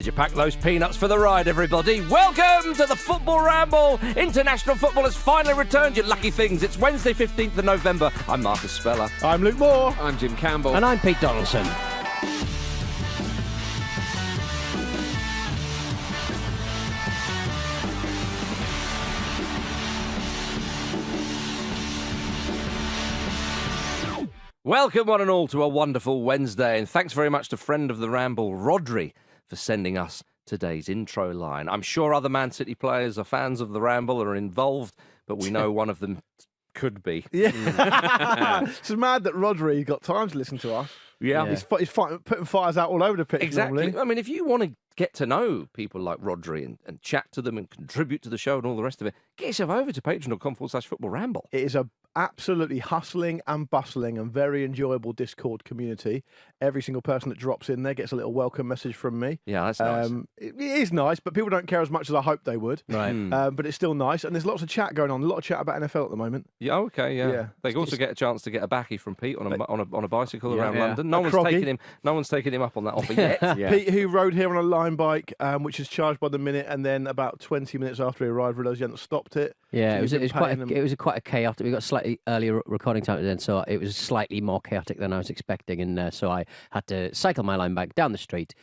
Did you pack those peanuts for the ride, everybody? Welcome to the Football Ramble. International football has finally returned, you lucky things. It's Wednesday, 15th of November. I'm Marcus Speller. I'm Luke Moore. I'm Jim Campbell. And I'm Pete Donaldson. Welcome, one and all, to a wonderful Wednesday. And thanks very much to friend of the Ramble, Rodri, for sending us today's intro line. I'm sure other Man City players are fans of the Ramble or are involved, but we know one of them could be. Yeah. It's mad that Rodri got time to listen to us. Yeah. He's putting fires out all over the pitch. Exactly. Normally. I mean, if you want to get to know people like Rodri and chat to them and contribute to the show and all the rest of it, get yourself over to patreon.com/Football Ramble. It is a absolutely hustling and bustling and very enjoyable Discord community. Every single person that drops in there gets a little welcome message from me. Yeah, that's nice. It is nice, but people don't care as much as I hoped they would. Right. But it's still nice, and there's lots of chat going on. A lot of chat about NFL at the moment. Yeah, okay, yeah. Yeah. They also get a chance to get a backie from Pete on a bicycle around yeah. London. No one's taken him up on that offer yet. Yeah. Pete, who rode here on a line bike, which is charged by the minute, and then about 20 minutes after he arrived, realised he hadn't stopped it. Yeah, So it was quite a chaotic. We got slightly earlier recording time then, so it was slightly more chaotic than I was expecting, and so I had to cycle my line back down the street,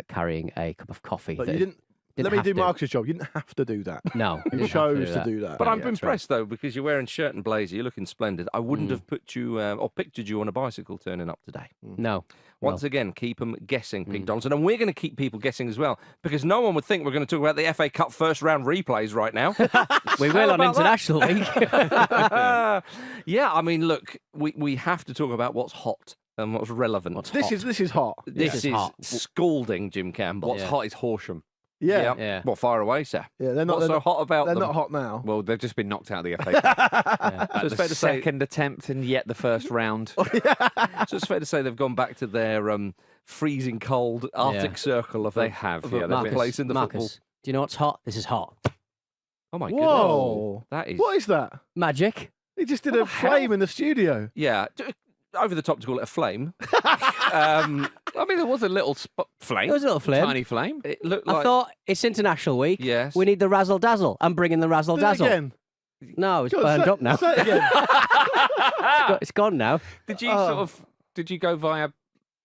carrying a cup of coffee. But you didn't. Let me do Marcus's job. You didn't have to do that. No, You chose to do that. But I'm Yeah, that's impressed, though, because you're wearing shirt and blazer. You're looking splendid. I wouldn't have put you or pictured you on a bicycle turning up today. No. Once again, keep them guessing, Pete Donaldson. And we're going to keep people guessing as well, because no one would think we're going to talk about the FA Cup first round replays right now. We will on International League. Yeah, I mean, look, we have to talk about what's hot and what's relevant. This is hot. This is hot. scalding, Jim Campbell. What's hot is Horsham. Yeah. Yeah. Well, fire away, sir. Yeah, they're not. What's They're so hot about They're them? not hot now. Well, they've just been knocked out of the FA Cup. So it's The fair to say. second attempt and yet the first round. So it's fair to say they've gone back to their freezing cold Arctic Circle of They a, have, of yeah, a they've Marcus, been- place in the Marcus, football. do you know what's hot? This is hot. Oh my goodness, Whoa. that is What is that? Magic. He just did a flame in the studio. yeah. Over the top to call it a flame. I mean, there was a little flame. It was a little flame. Tiny flame. It looked I like thought it's International Week. Yes. We need the razzle dazzle. I'm bringing the razzle Do it dazzle. again. No, it's Go on, burned say- up now. Say it again. It's gone now. Did you did you go via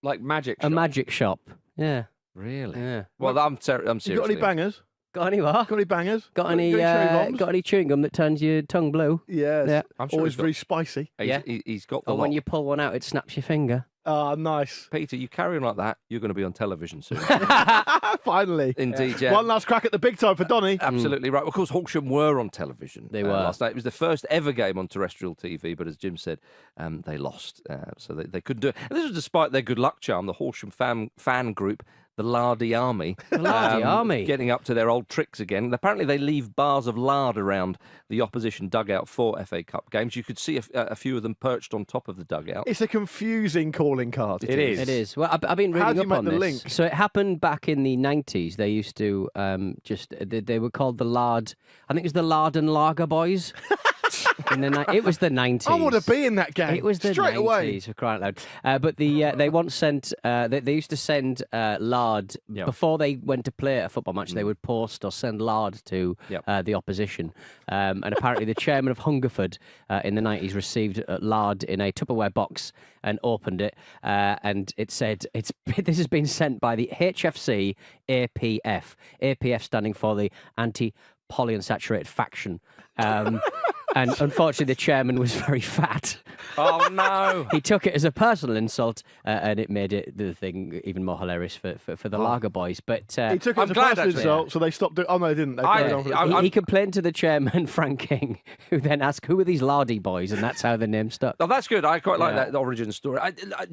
like magic A shop? magic shop. Yeah. really. Yeah. Well, I'm serious. You got any bangers? Got any what? Got any bangers? Got any cherry bombs? got any chewing gum that turns your tongue blue? Yes. Yeah. I'm sure Always he's got- very spicy. Yeah. He's got the Or when lot. you pull one out, it snaps your finger. Ah, nice. Peter, you carry on like that, you're going to be on television soon. Finally. Indeed, yeah. One last crack at the big time for Donny. Absolutely right. Of course, Horsham were on television They were. last night. It was the first ever game on terrestrial TV, but as Jim said, they lost. So they couldn't do it. And this was despite their good luck charm, the Horsham fan group, the Lardy Army. The Lardy Army. Getting up to their old tricks again. And apparently they leave bars of lard around the opposition dugout for FA Cup games. You could see a few of them perched on top of the dugout. It's a confusing calling card. It is. It is. Well, I've been How reading do you up make on the this. link? So it happened back in the 90s. They used to they were called the Lard. I think it was the Lard and Lager Boys. It was the 90s. I want to be in that game. It was the straight 90s, away. for crying out loud. But they once sent they used to send lard Yeah. before they went to play a football match. They would post or send lard to Yep. the opposition. And apparently the chairman of Hungerford in the 90s received lard in a Tupperware box and opened it, and it said this has been sent by the HFC APF. APF standing for the Anti-Polyunsaturated Faction. And unfortunately, the chairman was very fat. Oh, no. He took it as a personal insult, and it made the thing even more hilarious for the Lager boys. But He took it I'm as a glad, personal actually. insult, so they stopped doing. Oh no, they didn't. They carried on for the- he complained to the chairman, Frank King, who then asked, "Who are these Lardy boys?" And that's how the name stuck. Oh, that's good. I quite like Yeah. that origin story.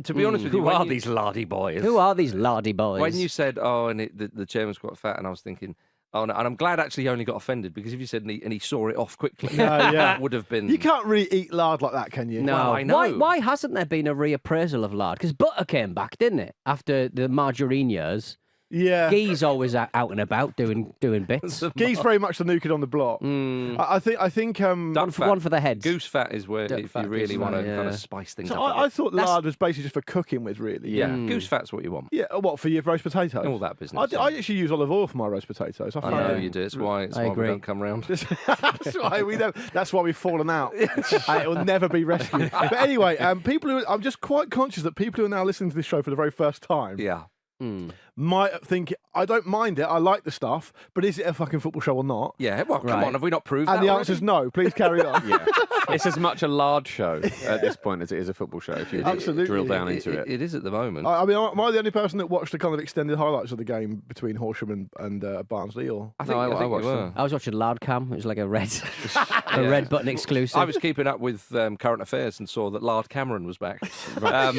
To be honest with you, Who are these lardy boys? Who are these Lardy boys? when you said, the chairman's quite fat, and I was thinking, oh, no, and I'm glad actually he only got offended, because if you said, and he saw it off quickly, Yeah. that would have been... You can't really eat lard like that, can you? No, Well, I know. Why hasn't there been a reappraisal of lard? Because butter came back, didn't it? After the margarine years, Yeah. Guy's always out and about doing bits. Guy's very much the new kid on the block. I think. Duck fat. One for the heads. Goose fat is where Duck if fat, you really goose want to fat, kind yeah. of spice things So up. I thought lard was basically just for cooking with, really. Yeah, goose fat's what you want. Yeah. What for your roast potatoes? All that business. I actually use olive oil for my roast potatoes. I know you do. It's why we agree. don't come round. That's why we don't. That's why we've fallen out. And it will never be rescued. But anyway, I'm just quite conscious that people who are now listening to this show for the very first time Yeah. might think, I don't mind it, I like the stuff, but is it a fucking football show or not? Yeah, well, come Right. on, have we not proved And that the already? answer's no. Please carry on. Yeah. It's as much a lard show at this point as it is a football show, if you Absolutely. drill down into it. It is at the moment. I mean, am I the only person that watched the kind of extended highlights of the game between Horsham and Barnsley? Or I think, I I think watched you were. them. I was watching Loud Cam. It was like a red button exclusive. I was keeping up with current affairs and saw that Lard Cameron was back. But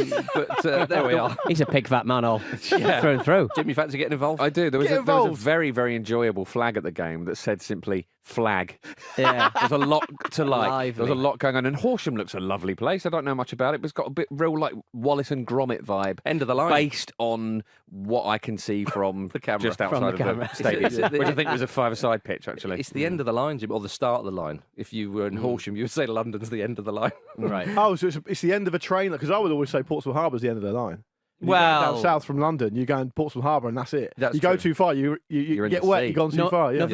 there we are. He's a pig fat man, all Yeah. through and through. Jimmy, fancy getting involved? I do. There was Get a involved. very, very enjoyable flag at the game that said simply flag. Yeah. There's a lot to like. There was a Lively. lot going on. And Horsham looks a lovely place. I don't know much about it, but it's got a bit real like Wallace and Gromit vibe. End of the line. Based on what I can see from The camera. just From outside the of camera. the stadium, Is it- which I think was a five-a-side pitch, actually. It's the end of the line, Jim, or the start of the line. If you were in Horsham, you would say London's the end of the line. Right. oh, so it's the end of a train? Because I would always say Portsmouth Harbour's the end of the line. You go Well- down south from London, you go in Portsmouth Harbour, and that's it. That's you go true. too far, you You're in get the wet. sea. You've gone too far. Yeah.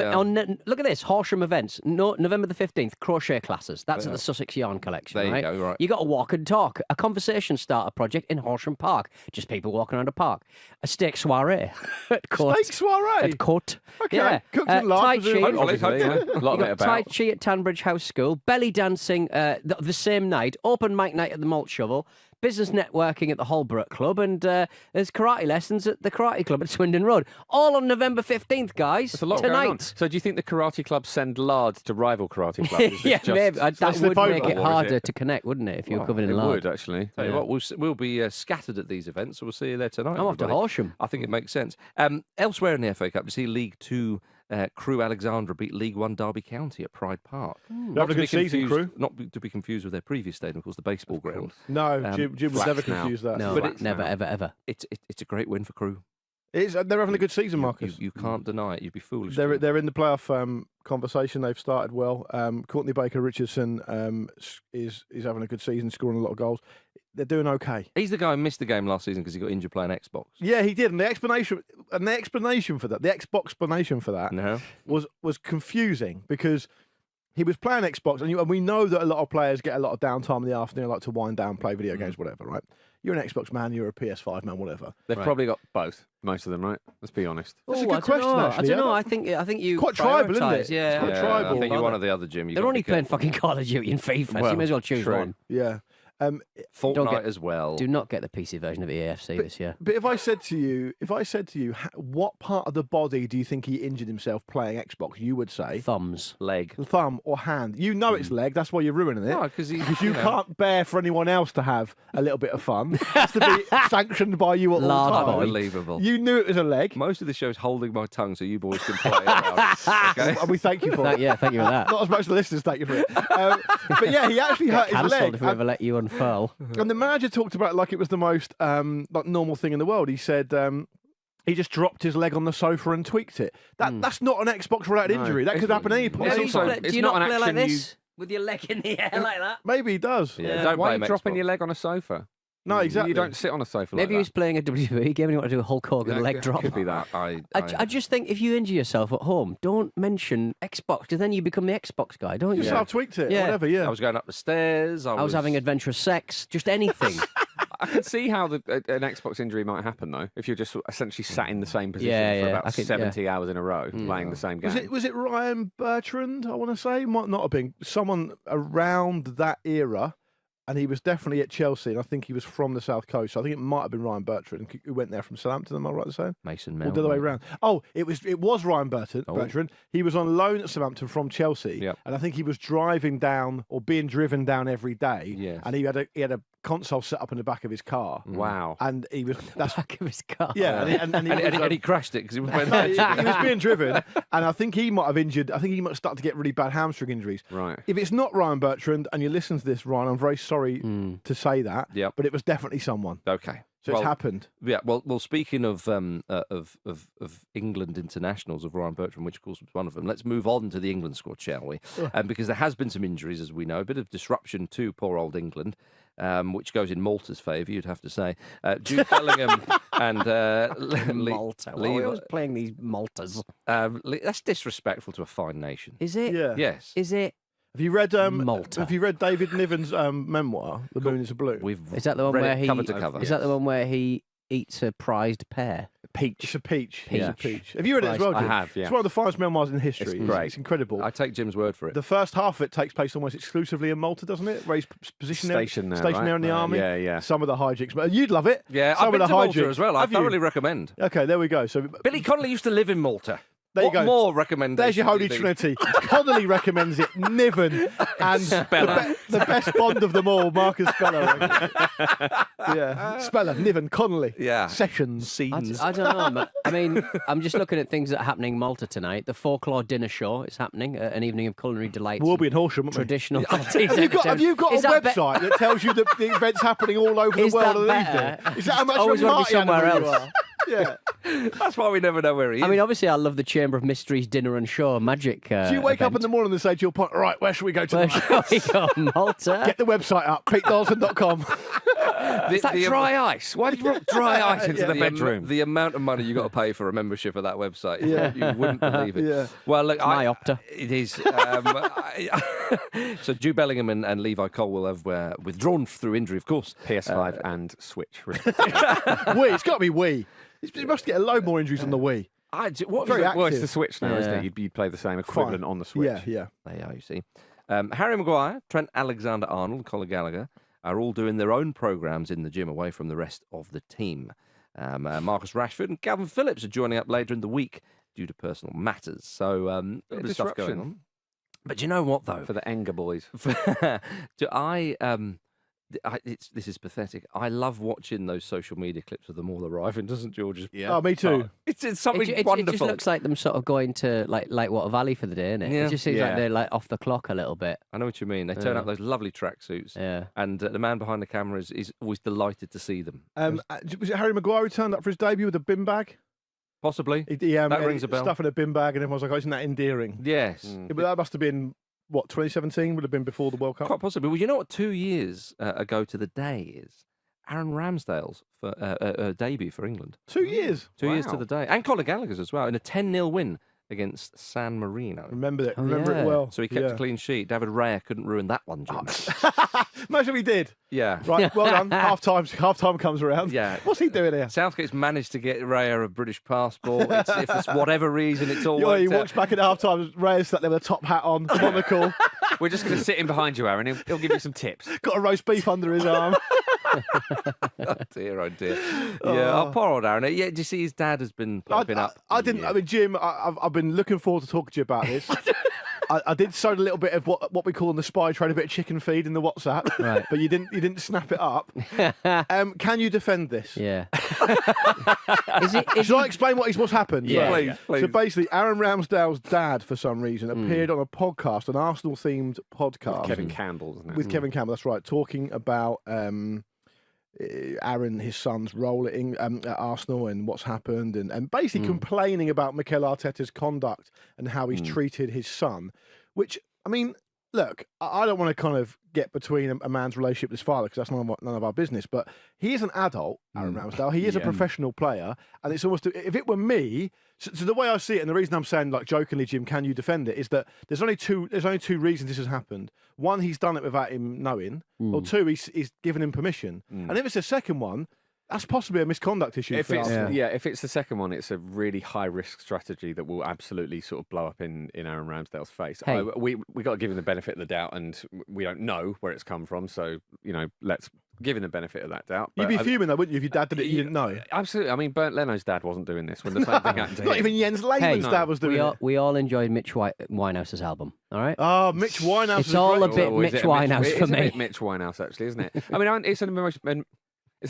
Look at this, Horsham Events, November the 15th, crochet classes. That's at the Sussex Yarn Collection, There you right? go, right. You got to walk and talk. A conversation starter project in Horsham Park. Just people walking around a park. A steak soiree at Court. Steak soiree. At Court. Okay. Yeah. Cooked and lard, Tai presumably. Chi. Hopefully, Yeah. A lot of You it got Tai about. Chi at Tanbridge House School, belly dancing the same night, open mic night at the Malt Shovel, business networking at the Holbrook Club, and there's karate lessons at the Karate Club at Swindon Road. All on November 15th, guys. There's a lot tonight. going on. So do you think the karate clubs send lard to rival karate clubs? Is it Yeah, just- maybe. That slip would make over, it or is harder it- to connect, wouldn't it, if you were Well, covered in it lard? would, actually. Tell you what, we'll be scattered at these events, so we'll see you there tonight. I'm off to everybody. Horsham. I think it makes sense. Elsewhere in the FA Cup, you see League Two Crew Alexandra beat League One Derby County at Pride Park. You're having a good season, Crew. Not to be confused with their previous stadium, of course, the baseball ground. No, Jim would flats never now. confuse that. No, But never, ever, ever. It's a great win for Crew. They're having a good season, Marcus. You can't deny it. You'd be foolish. They're in the playoff conversation. They've started well. Courtney Baker Richardson is having a good season, scoring a lot of goals. They're doing okay. He's the guy who missed the game last season because he got injured playing Xbox. Yeah, he did. And the explanation for that, the Xbox explanation for that, No. was confusing because he was playing Xbox, and we know that a lot of players get a lot of downtime in the afternoon, like to wind down, play video games, whatever. Right? You're an Xbox man, you're a PS5 man, whatever. They've Right. probably got both, most of them, right? Let's be honest. That's a Ooh, good I don't question, know. actually. I don't know. I think you Quite tribal, isn't prioritise, it? Yeah, It's quite Yeah, tribal. I think you're one or the other, Jim. They're only playing fucking Call of Duty and FIFA, so you Well, may as well choose true. one. Yeah. Fortnite Don't get- as well. Do not get the PC version of the AFC this year. But if I said to you, what part of the body do you think he injured himself playing Xbox? You would say Thumbs. Leg. thumb or hand. You know it's leg. That's why you're ruining it. No, because You you know, can't bear for anyone else to have a little bit of fun. It has to be sanctioned by you at all Lard times. boy. Unbelievable. You knew it was a leg. Most of the show's holding my tongue so you boys can play it around. Okay? And we thank you for it. Yeah, thank you for that. Not as much as the listeners thank you for it. But yeah, he actually hurt his Cancelled leg. if we ever let you unfurl. And the manager talked about it like it was the most like normal thing in the world. He said he just dropped his leg on the sofa and tweaked it. That's not an Xbox-related No. injury. That could happen any point. It's Do you also- play- it's do you not not an play like action this? With your leg in the air like that? Maybe he does. Yeah, don't Why are blame you dropping Xbox. your leg on a sofa? No, exactly. You don't sit on a sofa Maybe he like was playing a WWE game and he wanted to do a Hulk Hogan leg drop. Could be that. I just think if you injure yourself at home, don't mention Xbox because then you become the Xbox guy, don't you? Just I've tweaked it. Yeah. Whatever, yeah. I was going up the stairs. I was having adventurous sex, just anything. I can see how an Xbox injury might happen, though, if you're just essentially sat in the same position Yeah, for yeah, about I could- 70 hours in a row, playing the same game. Was it Ryan Bertrand, I want to say? Might not have been. Someone around that era, and he was definitely at Chelsea, and I think he was from the South Coast. So I think it might have been Ryan Bertrand who went there from Southampton, am I right in saying? Mason Or Mount. the other way around. Oh, it was Ryan Bertrand. He was on loan at Southampton from Chelsea, Yep. and I think he was driving down or being driven down every day. Yes. And he had a console set up in the back of his car, Wow. and he was that's Back of his car. yeah, and he was, And he crashed it because he went no, he was being driven, and I think he might have injured. I think he might start to get really bad hamstring injuries. Right. If it's not Ryan Bertrand, and you listen to this, Ryan, I'm very sorry sorry to say that, Yep. but it was definitely someone. Okay. So it's happened. Yeah, well. Speaking of England internationals, of Ryan Bertrand, which of course was one of them. Let's move on to the England squad, shall we? Because there has been some injuries, as we know, a bit of disruption to poor old England, which goes in Malta's favour, you'd have to say. Jude Bellingham and Malta. Why are we always playing these Maltas? That's disrespectful to a fine nation. Is it? Yeah. Yes. Is it? Have you read Malta. Have you read David Niven's memoir, The Moon is a Blue? Is that the one read where it he? cover to cover. Is that the one where he eats a prized pear? It's a peach. It's Yeah. a peach. Have you read it as well, I Jim? have, yeah. It's one of the finest memoirs in history. It's great. It's incredible. I take Jim's word for it. The first half of it takes place almost exclusively in Malta, doesn't it? Where he's positioned Stationed there, stationed there in the right? army. Yeah, yeah. Some of the hijinks. But you'd love it. Yeah, Some I've been of to the Malta hijinks. as well. I Have you? thoroughly recommend. Okay, there we go. So Billy Connolly used to live in Malta. There you What go. more recommendations? there's your do holy you think? trinity. Connolly recommends it. Niven and the best Bond of them all, Marcus Speller. Yeah, Speller, Niven, Connolly. Yeah. Sessions. Scenes. I don't know. I mean, I'm just looking at things that are happening in Malta tonight. The Four-Claw Dinner Show is happening, an evening of culinary delights. We'll be in Horsham, won't we? Traditional. Have you got a website that tells you the events happening all over the Is world that of the better? evening? Is that how much Always of a wanna be party somewhere animal you else. are? Yeah. That's why we never know where he is. I mean, obviously, I love the Chamber of Mysteries dinner and show magic. Do you wake up in the morning and say to your point, right, where should we go Where tonight? shall we go, Malta? Get the website up, PeteDawson.com. Is that dry ice? Why did you put dry ice into the bedroom? The amount of money you got to pay for a membership of that website, Yeah. you wouldn't believe it. Yeah. Well, look, My Opta. It is. So Jude Bellingham and Levi Cole will have withdrawn through injury, of course. PS5 and Switch. It's got to be Wii. You must get a load more injuries on the Wii. What Very was it? Well, it's active. the Switch now, isn't Yeah. it? You'd play the same equivalent on the Switch. Yeah, yeah. They are, you see. Harry Maguire, Trent Alexander-Arnold, and Conor Gallagher are all doing their own programmes in the gym away from the rest of the team. Marcus Rashford and Calvin Phillips are joining up later in the week due to personal matters. So, a bit of stuff going disruption. on. But you know what, though? For the Enger boys. This is pathetic. I love watching those social media clips of them all arriving, doesn't George? Oh, me too. It's something It wonderful. just looks like them sort of going to like Water Valley for the day, innit? Yeah. It just seems Yeah. like they're like off the clock a little bit. I know what you mean. They turn Yeah. up those lovely tracksuits, Yeah. and the man behind the camera is always delighted to see them. Was it Harry Maguire who turned up for his debut with a bin bag? Possibly. He, That rings a bell. Stuff in a bin bag, and everyone was like, oh, isn't that endearing? Yes. That must have been, what, 2017? Would have been before the World Cup? Quite possibly. Well, you know what 2 years ago to the day is? Aaron Ramsdale's debut for England. 2 years. 2 years to Wow. the day. And Conor Gallagher's as well, in a 10-0 win against San Marino. Remember it. Oh, Remember yeah. it well. So he kept Yeah. a clean sheet. David Raya couldn't ruin that one, Jim. Imagine we did. Yeah. Right, well done. Half time comes around. Yeah. What's he doing here? Southgate's managed to get Raya a British passport. If for whatever reason, it's all He worked out. walks back at half time. Ray's sat there with a top hat on, monocle, We're just going to sit in behind you, Aaron. He'll give you some tips. got a roast beef under his arm. Oh dear, oh dear. Yeah, oh, poor old Aaron. Yeah, do you see his dad has been popping up? I didn't. I mean, Jim, I've been looking forward to talking to you about this. I did sow a little bit of what we call in the spy trade a bit of chicken feed in the WhatsApp, Right. but you didn't snap it up. Can you defend this? Yeah. Is Shall I explain what's happened? Yeah. Please, please. So basically, Aaron Ramsdale's dad, for some reason, appeared on a podcast, an Arsenal-themed podcast Kevin Campbell, isn't it? with Kevin Campbell. That's right, talking about Aaron, his son's role at Arsenal and what's happened, and basically complaining about Mikel Arteta's conduct and how he's treated his son. Which, I mean, look, I don't want to kind of get between a man's relationship with his father because that's none of our business. But he is an adult, Aaron Ramsdale. He is a professional player, and it's almost if it were me. So the way I see it, and the reason I'm saying like jokingly, Jim, can you defend it? Is that there's only two reasons this has happened. One, he's done it without him knowing, or two, he's given him permission. And if it's the second one, that's possibly a misconduct issue. If for it's Arsenal. if it's the second one, it's a really high risk strategy that will absolutely sort of blow up in Aaron Ramsdale's face. Hey. We got to give him the benefit of the doubt, and we don't know where it's come from. So let's give him the benefit of that doubt. You'd But be I- fuming though, wouldn't you, if your dad did it, you didn't know? Absolutely. I mean, Bernd Leno's dad wasn't doing this when the same thing happened to him. Not even Jens Lehmann's Hey, dad was doing it. we all enjoyed Mitch Winehouse's album. All right. Oh, Mitch Winehouse. It's is all great. a bit Or is Mitch it Winehouse it for is a me. bit Mitch Winehouse, actually, isn't it? I mean, it's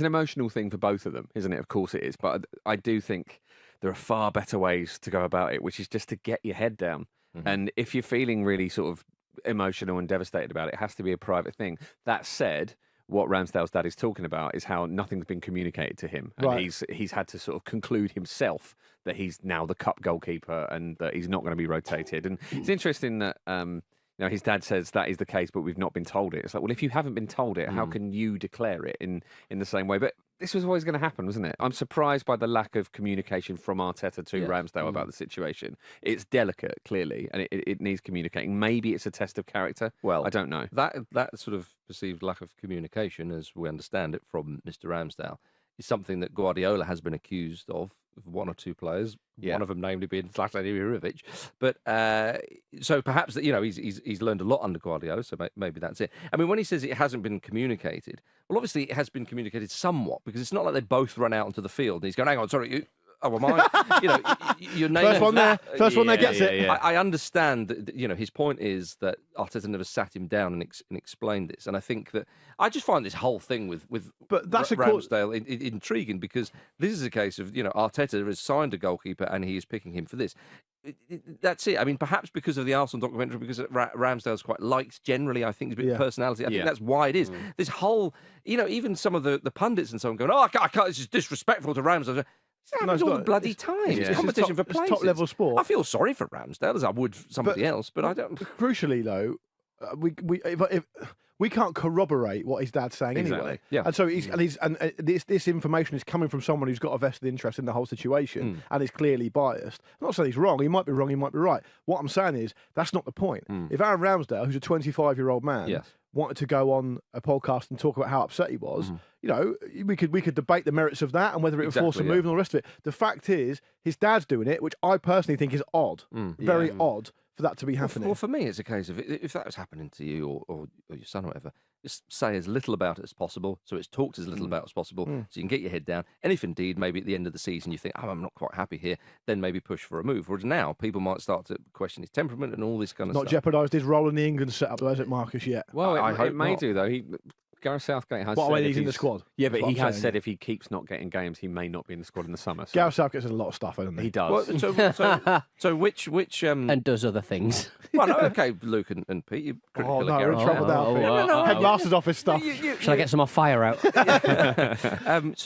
an emotional thing for both of them, isn't it? Of course it is. But I do think there are far better ways to go about it, which is just to get your head down. And if you're feeling really sort of emotional and devastated about it. It has to be a private thing. That said, what Ramsdale's dad is talking about is how nothing's been communicated to him, and he's had to sort of conclude himself that he's now the cup goalkeeper and that he's not going to be rotated. And it's interesting that his dad says that is the case, but we've not been told it. It's like, well, if you haven't been told it, how can you declare it in the same way? But this was always going to happen, wasn't it? I'm surprised by the lack of communication from Arteta to Ramsdale about the situation. It's delicate, clearly, and it needs communicating. Maybe it's a test of character. Well, I don't know. That sort of perceived lack of communication, as we understand it from Mr. Ramsdale, is something that Guardiola has been accused of one or two players. One of them, namely, being Zlatan Ibrahimovic. But so perhaps that he's learned a lot under Guardiola. So maybe that's it. I mean, when he says it hasn't been communicated, well, obviously it has been communicated somewhat, because it's not like they both run out onto the field and he's going, "Hang on, sorry." Oh, am I? Your name. First one there gets it. Yeah. I understand that. His point is that Arteta never sat him down and explained this, and I think that I just find this whole thing with but that's Ramsdale intriguing, because this is a case of Arteta has signed a goalkeeper and he is picking him for this. That's it. I mean, perhaps because of the Arsenal documentary, because Ramsdale's quite liked generally, I think, a bit of personality. I think that's why it is. This whole, even some of the pundits and so on going, "Oh, I can't. It's just disrespectful to Ramsdale." It happens all the bloody time. It's a competition for places. It's top level sport. I feel sorry for Ramsdale as I would somebody else, but I don't. Crucially, though, we can't corroborate what his dad's saying anyway. Yeah. And so this information is coming from someone who's got a vested interest in the whole situation and is clearly biased. I'm not saying he's wrong. He might be wrong. He might be right. What I'm saying is that's not the point. If Aaron Ramsdale, who's a 25-year-old man, wanted to go on a podcast and talk about how upset he was, we could debate the merits of that and whether it would force a move and all the rest of it. The fact is, his dad's doing it, which I personally think is odd, very odd for that to be happening. Well, for me, it's a case of if that was happening to you or your son or whatever, just say as little about it as possible, so it's talked as little about as possible, so you can get your head down. And if indeed, maybe at the end of the season, you think, I'm not quite happy here, then maybe push for a move. Whereas now, people might start to question his temperament and all this kind of stuff. Not jeopardised his role in the England setup, though, has it, Marcus, yet? Well, I hope it may not. do, though. Gareth Southgate has said said he's in the squad. Yeah, but he has said if he keeps not getting games, he may not be in the squad in the summer. So. Gareth Southgate's in a lot of stuff, hasn't he? He does. Well, so which and does other things. Well, no, okay, Luke and Pete, you're critical of we're in Gareth. trouble now. Headmaster's office stuff. Shall I get some off fire out? So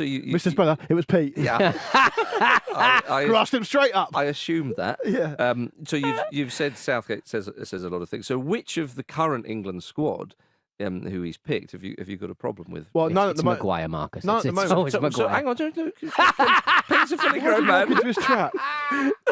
Mr. Speller, it was Pete. Yeah. I grasped him straight up. I assumed that. Yeah. So you've said Southgate says a lot of things. So which of the current England squad, who he's picked, have you got a problem with? Well, none at It's the moment. Maguire, Marcus. None at the moment. Always Maguire. So hang on, Pete's a fully grown man. Into his trap.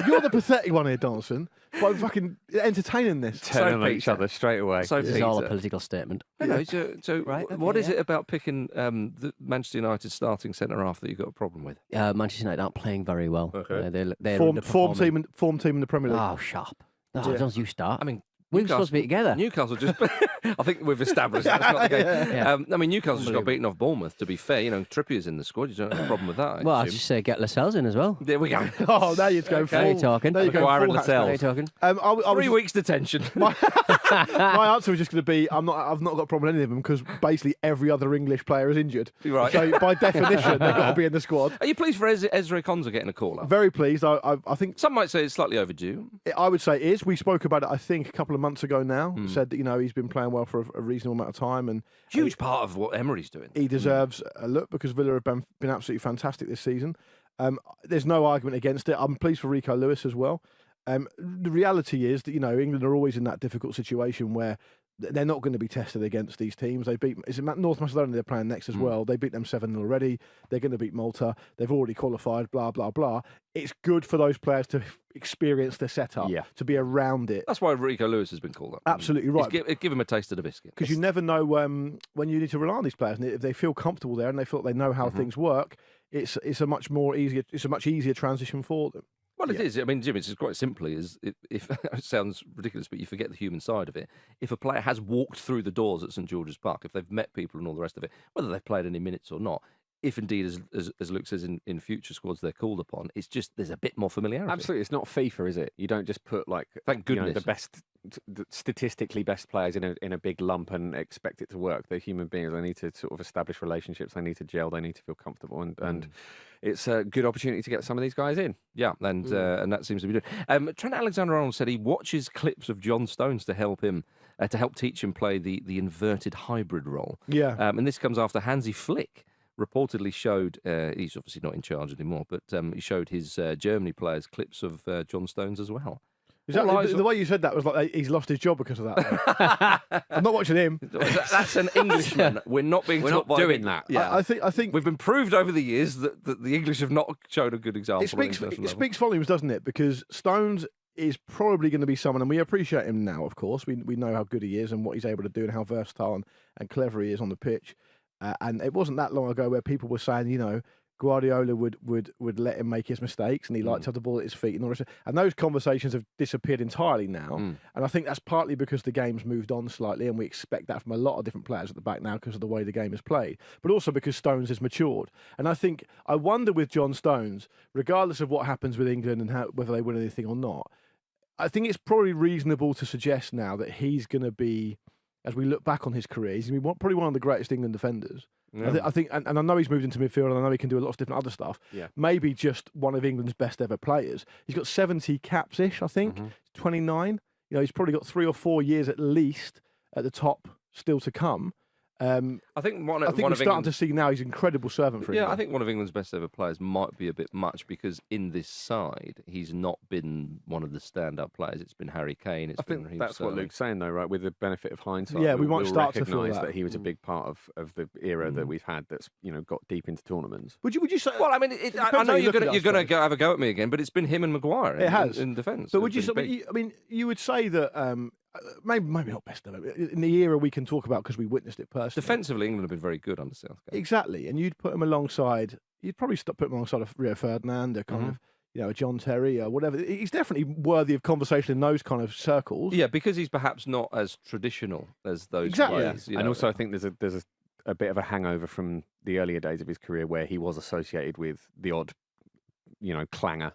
You're the pathetic one here, Donaldson, by fucking entertaining this. Turn on each Peter. other straight away. So This is all a political statement. So Right, what okay, is it about picking the Manchester United starting centre half that you've got a problem with? Manchester United aren't playing very well. Okay. They're Form underperforming. team in the Premier League. Oh, sharp. No, don't you start. I mean, we're supposed to be together. Newcastle just. I think we've established that's not the case. Yeah. I mean, Newcastle just got beaten off Bournemouth. To be fair, Trippier's in the squad. You don't have a problem with that. Well, I'd just say get Lascelles in as well. There we go. Oh, now you're going Now you're talking. There you go. Maguire and full Lascelles. Now you're talking. I was 3 weeks detention. My answer was just going to be I've not got a problem with any of them because basically every other English player is injured. Right. So by definition, they've got to be in the squad. Are you pleased for Ezra Konsa getting a call up? Very pleased. I think Some might say it's slightly overdue. I would say it is. We spoke about it, I think, a couple of months ago now. Said that he's been playing well for a reasonable amount of time, and Huge part of what Emery's doing. he deserves a look because Villa have been absolutely fantastic this season. There's no argument against it. I'm pleased for Rico Lewis as well. The reality is that England are always in that difficult situation where they're not going to be tested against these teams. They beat North Macedonia. They're playing next as well. They beat them 7-0 already. They're going to beat Malta. They've already qualified. Blah blah blah. It's good for those players to experience the setup, to be around it. That's why Rico Lewis has been called up. Absolutely right. Give him a taste of the biscuit. Because you never know when you need to rely on these players, and if they feel comfortable there and they feel like they know how things work, it's a much easier transition for them. Well, it is. I mean, Jim, it's just quite simply if it sounds ridiculous, but you forget the human side of it. If a player has walked through the doors at St George's Park, if they've met people and all the rest of it, whether they've played any minutes or not, if indeed, as Luke says, in future squads they're called upon, it's just there's a bit more familiarity. Absolutely, it's not FIFA, is it? You don't just put like Thank goodness the best, statistically best players in a big lump and expect it to work. They're human beings. They need to sort of establish relationships. They need to gel. They need to feel comfortable, and it's a good opportunity to get some of these guys in. Yeah, and that seems to be doing. Trent Alexander-Arnold said he watches clips of John Stones to help him. To help teach him play the inverted hybrid role. Yeah. And this comes after Hansi Flick reportedly showed, he's obviously not in charge anymore, but he showed his Germany players clips of John Stones as well. The way you said that was like he's lost his job because of that. I'm not watching him. That's an Englishman. We're not doing that. Yeah. I think we've been proved over the years that the English have not shown a good example. It speaks volumes, doesn't it? Because Stones is probably going to be someone, and we appreciate him now, of course. We know how good he is and what he's able to do and how versatile and clever he is on the pitch. And it wasn't that long ago where people were saying, Guardiola would let him make his mistakes, and he liked to have the ball at his feet and all this. And those conversations have disappeared entirely now. And I think that's partly because the game's moved on slightly, and we expect that from a lot of different players at the back now because of the way the game is played. But also because Stones has matured. And I wonder with John Stones, regardless of what happens with England and whether they win anything or not, I think it's probably reasonable to suggest now that he's going to be, as we look back on his career, he's going to be probably one of the greatest England defenders. Yeah. I think, and I know he's moved into midfield, and I know he can do a lot of different other stuff. Yeah. Maybe just one of England's best ever players. He's got 70 caps-ish, I think. 29. He's probably got 3 or 4 years at least at the top still to come. I think we're starting to see now he's an incredible servant for England. Yeah, I think one of England's best ever players might be a bit much because in this side he's not been one of the stand-up players. It's been Harry Kane. I think that's what Luke's saying, though, right? With the benefit of hindsight, yeah, we might start to feel that he was a big part of the era that we've had. That's got deep into tournaments. Would you say? Well, I mean, I know you're going to have a go at me again, but it's been him and Maguire. It has in defence. But would you say? I mean, you would say that. Maybe not best ever. In the era we can talk about because we witnessed it personally. Defensively, England have been very good under Southgate. Exactly, and you'd put him alongside. You'd probably put him alongside of Rio Ferdinand, a kind of a John Terry or whatever. He's definitely worthy of conversation in those kind of circles. Yeah, because he's perhaps not as traditional as those players. And also, I think there's a bit of a hangover from the earlier days of his career where he was associated with the odd, clanger.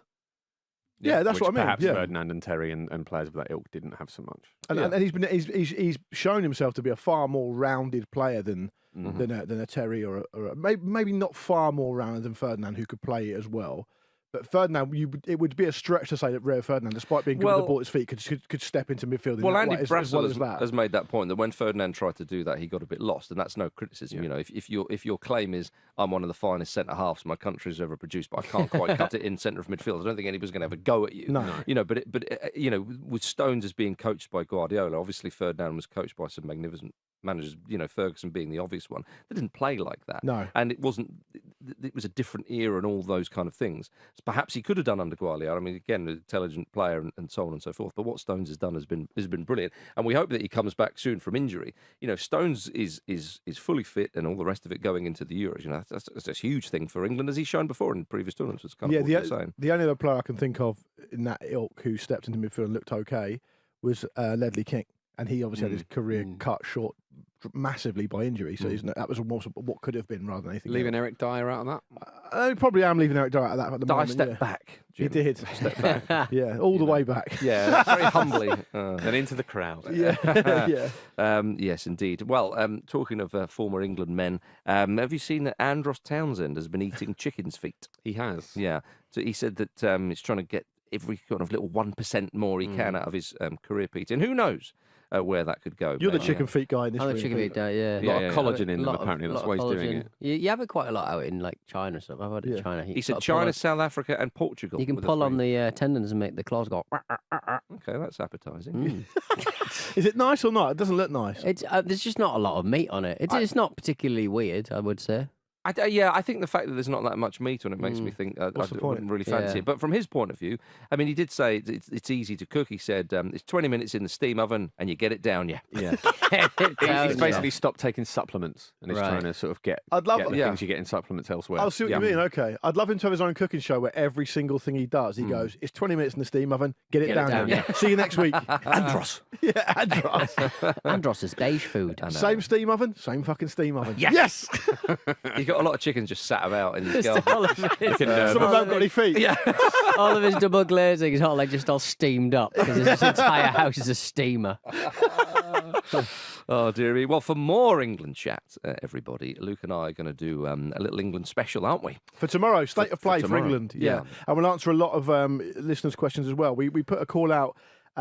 Yeah, that's what I mean. Perhaps Ferdinand and Terry and players of that ilk didn't have so much. And he's shown himself to be a far more rounded player than a Terry or maybe not far more rounded than Ferdinand, who could play it as well. But Ferdinand, it would be a stretch to say that Rio Ferdinand, despite being good with the ball at his feet, could step into midfield. Well, Andy Brassel has made that point that when Ferdinand tried to do that, he got a bit lost, and that's no criticism. Yeah. If your claim is I'm one of the finest centre halves my country's ever produced, but I can't quite cut it in centre of midfield, I don't think anybody's going to have a go at you. No. But with Stones as being coached by Guardiola, obviously Ferdinand was coached by some magnificent managers, Ferguson being the obvious one. They didn't play like that. No. And it was a different era and all those kind of things. So perhaps he could have done under Guardiola. I mean, again, an intelligent player and so on and so forth. But what Stones has done has been brilliant. And we hope that he comes back soon from injury. Stones is fully fit and all the rest of it going into the Euros. That's a huge thing for England, as he's shown before in previous tournaments. That's kind of what you're saying. The only other player I can think of in that ilk who stepped into midfield and looked okay was Ledley King. And he obviously had his career cut short massively by injury. So that was almost what could have been rather than anything Leaving else. Eric Dyer out of that? I probably am leaving Eric Dyer out of that at the moment. Dyer stepped back. Jim. He did. Step back. Yeah, all the way back. Yeah, very humbly. Then into the crowd. Yeah. Yes, indeed. Well, talking of former England men, have you seen that Andros Townsend has been eating chicken's feet? He has. Yeah. So he said that he's trying to get every kind of little 1% more he can out of his career, Peter. And who knows where that could go. You're the chicken feet guy in this room. I'm the chicken feet guy, yeah. A lot of collagen in them, apparently. That's why he's doing it. You have it quite a lot out in China and stuff. I've heard it in China. He said China, South Africa and Portugal. You can pull on the tendons and make the claws go. Okay, that's appetising. Is it nice or not? It doesn't look nice. It's there's just not a lot of meat on it. It's not particularly weird, I would say. I think the fact that there's not that much meat on it makes me think I wouldn't really fancy it. But from his point of view, I mean, he did say it's easy to cook. He said it's 20 minutes in the steam oven and you get it down, Yeah. He's basically stopped taking supplements and he's trying to sort of get the things you get in supplements elsewhere. I'll see what you mean. Okay. I'd love him to have his own cooking show where every single thing he does, he goes, it's 20 minutes in the steam oven, get it down. See you next week. Andros. Yeah, Andros. Andros is beige food. Same steam oven, same fucking steam oven. Yes! He's got a lot of chickens just sat about in his garden. all of his, Some of them haven't got any feet. Yeah. all of his double glazing is all like just all steamed up because his entire house is a steamer. Oh, dear me. Well, for more England chat, everybody, Luke and I are going to do a little England special, aren't we? For tomorrow, state of play for tomorrow. England. Yeah. And we'll answer a lot of listeners' questions as well. We put a call out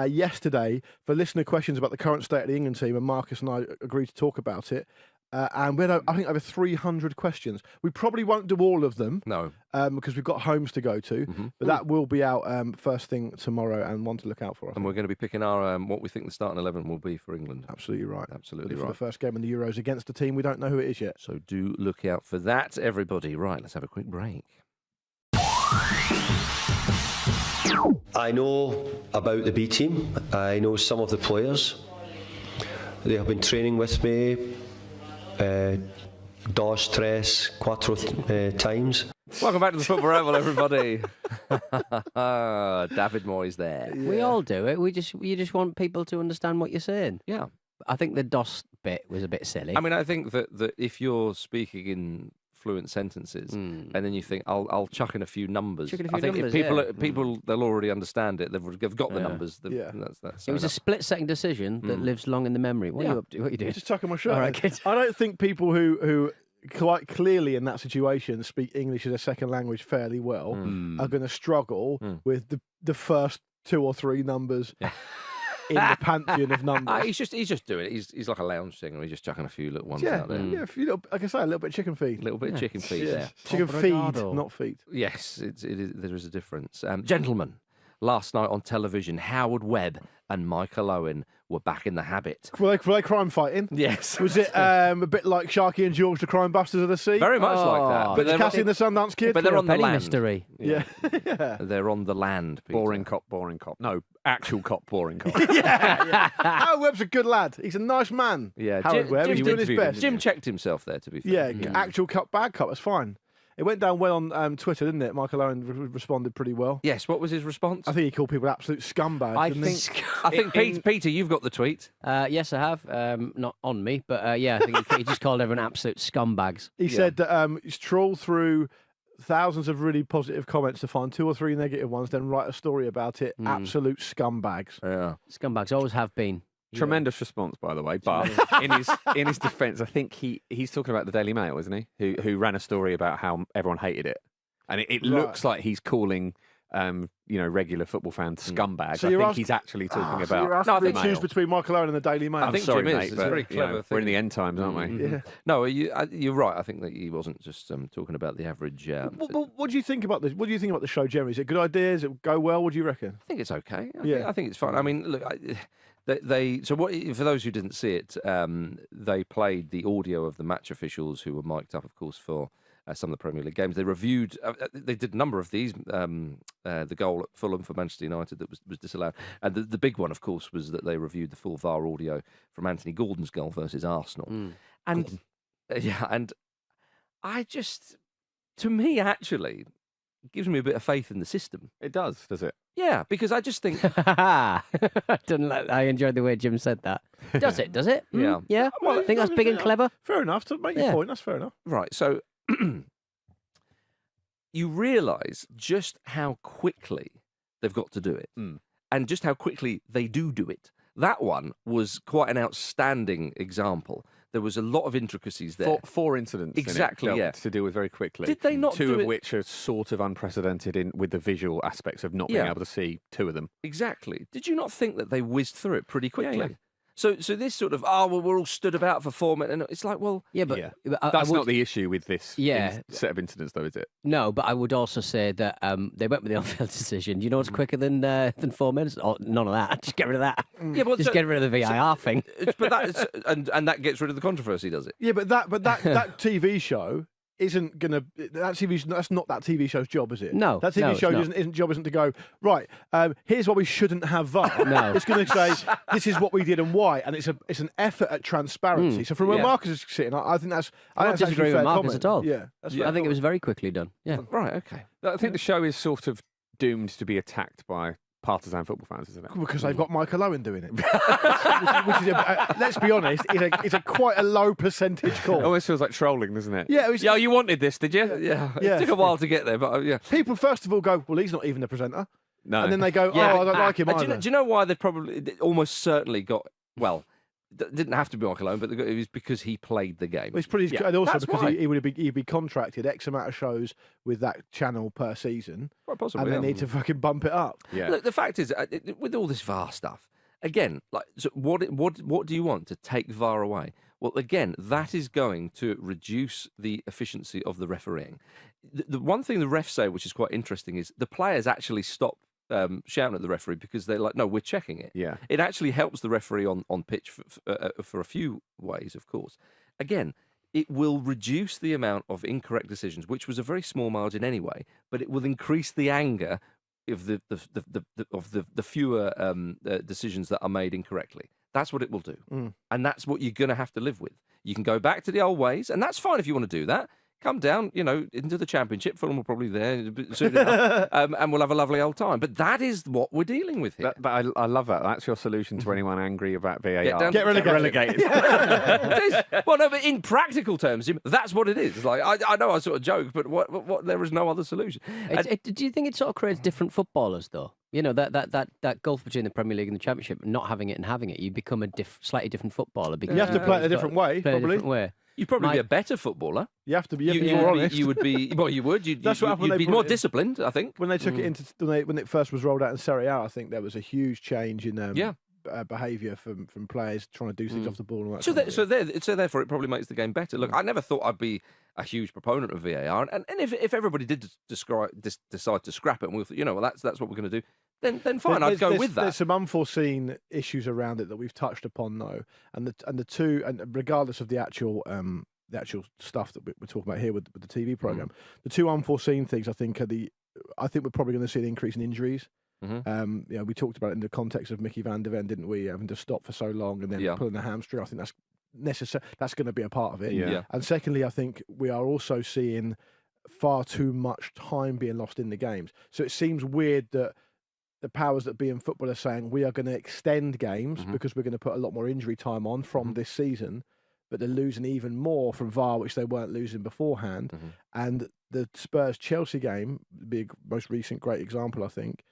yesterday for listener questions about the current state of the England team, and Marcus and I agreed to talk about it. And we had, I think, over 300 questions. We probably won't do all of them. No. Because we've got homes to go to. But that will be out first thing tomorrow, and one to look out for us. And we're going to be picking our what we think the starting 11 will be for England. Absolutely right. Absolutely For right. the first game in the Euros against a team we don't know who it is yet. So do look out for that, everybody. Right, let's have a quick break. I know about the B team. I know some of the players. They have been training with me dos, tres, cuatro times. Welcome back to the Football Ramble, everybody. David Moyes there. We all do it. You just want people to understand what you're saying. Yeah. I think the DOS bit was a bit silly. I mean, I think that if you're speaking in fluent sentences and then you think, I'll chuck in a few numbers. Chuck in a few I think numbers, if people they'll already understand it. They've got the Yeah. numbers. That's it was a split-second decision that lives long in the memory. What are you up to? What are you doing? Just tucking my shirt. All right, in. good. I don't think people who quite clearly in that situation speak English as a second language fairly well are going to struggle with the first 2 or 3 numbers in the pantheon of numbers. He's just doing it. He's like a lounge singer. He's just chucking a few little ones out there. Yeah, a few little, like I say, a little bit of chicken feed. A little bit of chicken feet there. Chicken feed, Obrigado. not feet. Yes, it is, there is a difference. Gentlemen, last night on television, Howard Webb and Mikel Owen were back in the habit. Were they crime fighting? Yes. Was it a bit like Sharky and George, the crime busters of the sea? Very much like Oh. that. But Cassie and the Sundance Kid? but they're on the Penny land. mystery. Yeah. They're on the land. Peter. Boring cop, boring cop. No, actual cop, boring cop. Howard Webb's a good lad. He's a nice man. Yeah, Howard Webb. He's doing his best. Jim checked himself there, to be fair. Yeah, actual cup, bad cup. That's fine. It went down well on Twitter, didn't it? Mikel Owen responded pretty well. Yes. What was his response? I think he called people absolute scumbags. I think Peter, you've got the tweet. Yes, I have. Not on me, but yeah, I think he just called everyone absolute scumbags. He said that he's trawled through thousands of really positive comments to find 2 or 3 negative ones, then write a story about it. Absolute scumbags. Yeah. Scumbags always have been. Tremendous response, by the way. But in his defence, I think he's talking about the Daily Mail, isn't he? Who ran a story about how everyone hated it, and it looks like he's calling regular football fans scumbags. So I you're think ask- he's actually talking So you're about. asking the me to choose Mail. between Mikel Owen and the Daily Mail. I think Sorry, Jim is. mate, It's but, a very you know, clever we're in thing. the end times, aren't we? Yeah. No, you're right. I think that he wasn't just talking about the average. What do you think about this? What do you think about the show generally? Is it a good idea? Does it go well? What do you reckon? I think it's okay. Yeah. I think it's fine. I mean, look, for those who didn't see it, they played the audio of the match officials who were mic'd up, of course, for some of the Premier League games. They reviewed. They did a number of these. The goal at Fulham for Manchester United that was disallowed, and the big one, of course, was that they reviewed the full VAR audio from Anthony Gordon's goal versus Arsenal, and and I just, to me, actually, it gives me a bit of faith in the system. It does it? Yeah, because I just think. I enjoyed the way Jim said that. Does it? Does it? Yeah. Yeah. Well, I think that's big and clever. Fair enough. To make your point, that's fair enough. Right, so you realise just how quickly they've got to do it and just how quickly they do it. That one was quite an outstanding example. There was a lot of intricacies there. Four incidents Exactly, in it yeah. to deal with very quickly. Did they not Two do of it- which are sort of unprecedented with the visual aspects of not being Yeah. able to see 2 of them. Exactly. Did you not think that they whizzed through it pretty quickly? yeah. So this sort of, we're all stood about for 4 minutes, and it's like, well, Yeah, but, Yeah. but I That's would- not the issue with this set of incidents, though, is it? No, but I would also say that they went with the on-field decision. Do you know what's quicker than 4 minutes? Oh, none of that. Just get rid of that. yeah, but Just get rid of the VAR thing. but that's and that gets rid of the controversy, does it? Yeah, but that TV show isn't gonna. That's not that TV show's job, is it? No, that TV no, it's show not. isn't to go right. Here's why we shouldn't have VAR. No. It's going to say this is what we did and why, and it's an effort at transparency. So from where yeah. Marcus is sitting, I think that's. I'm not that's actually disagreeing fair with Marcus comment. at all. Yeah, that's I think it was very quickly done. Yeah. Right, okay. I think the show is sort of doomed to be attacked by partisan football fans, isn't it? Because they've got Mikel Owen doing it. which is let's be honest, it's a quite a low percentage It call. always feels like trolling, doesn't it? Yeah, it was, Yeah, you wanted this, did you? Yeah, Yeah. it took a while to get there, but yeah. people first of all go, well, he's not even the presenter. No. And then they go, Yeah, oh, I don't like him do, either. do you know why they probably almost certainly got, well, didn't have to be Mikel Owen, but it was because he played the game. Well, it's pretty, Yeah, and also that's because why. he'd be contracted X amount of shows with that channel per season, Quite possibly, and they yeah. need to fucking bump it up. Yeah. Look, the fact is, with all this VAR stuff, again, like, so what do you want to take VAR away? Well, again, that is going to reduce the efficiency of the refereeing. The one thing the refs say, which is quite interesting, is the players actually stop shouting at the referee because they're like, no, we're checking it. Yeah. It actually helps the referee on pitch for a few ways, of course. Again, it will reduce the amount of incorrect decisions, which was a very small margin anyway, but it will increase the anger of the fewer decisions that are made incorrectly. That's what it will do. And that's what you're going to have to live with. You can go back to the old ways, and that's fine if you want to do that. Come down, into the Championship. Fulham will probably there soon enough, and we'll have a lovely old time. But that is what we're dealing with here. I love that. That's your solution to anyone angry about VAR. Get relegated. It is. Well, no, but in practical terms, that's what it is. It's like I know I sort of joke, but what there is no other solution. Do you think it sort of creates different footballers, though? That gulf between the Premier League and the Championship, not having it and having it, you become a slightly different footballer. Because You have to play it a different way, play it a probably. different way. You'd probably be a better footballer. You have to be more honest. You would be. Well, you would. That's what happened when You'd they be brought more it in. disciplined, I think. When they took it into when it first was rolled out in Serie A, I think there was a huge change in behaviour from players trying to do things off the ball. And all that So, kind of thing. so therefore, it probably makes the game better. Look, I never thought I'd be a huge proponent of VAR, and if everybody did decide to scrap it, and we thought, well, that's what we're going to do, then fine, I'd go with that. There's some unforeseen issues around it that we've touched upon, though, and the two, and regardless of the actual stuff that we're talking about here with the TV program, the two unforeseen things I think I think we're probably going to see an increase in injuries. We talked about it in the context of Mickey van der Ven, didn't we? Having to stop for so long and then pulling the hamstring. I think that's necessary. That's going to be a part of it. Yeah. And secondly, I think we are also seeing far too much time being lost in the games. So it seems weird that the powers that be in football are saying we are going to extend games because we're going to put a lot more injury time on from this season, but they're losing even more from VAR, which they weren't losing beforehand. And the Spurs-Chelsea game, the most recent great example, I think,